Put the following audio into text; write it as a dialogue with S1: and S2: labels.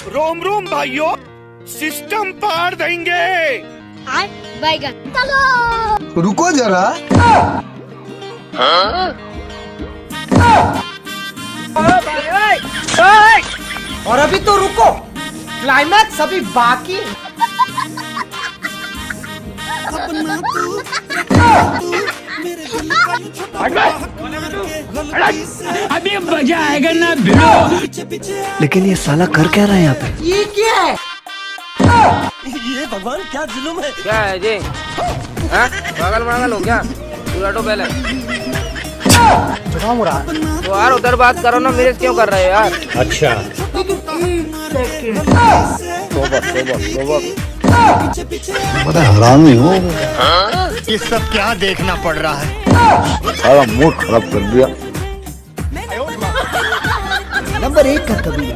S1: रोम रोम भाइयों, सिस्टम पार देंगे।
S2: बैगन चलो
S3: रुको जरा।
S4: और अभी तो रुको, क्लाइमैक्स अभी बाकी।
S5: अभी मजा आएगा ना भिड़ो।
S3: लेकिन ये साला कर क्या रहा है यहाँ पे?
S4: ये क्या है?
S3: ये भगवान क्या जुल्म है।
S6: क्या है जी? पागल पागल हो क्या? तू हटो पहले। तो यार उधर बात करो ना, मेरे से क्यों कर रहे हो यार?
S5: अच्छा
S3: बड़ा हरामी हो।
S1: ये सब क्या देखना पड़ रहा है?
S3: सारा मूड खराब कर दिया।
S4: नंबर 1 का कबीला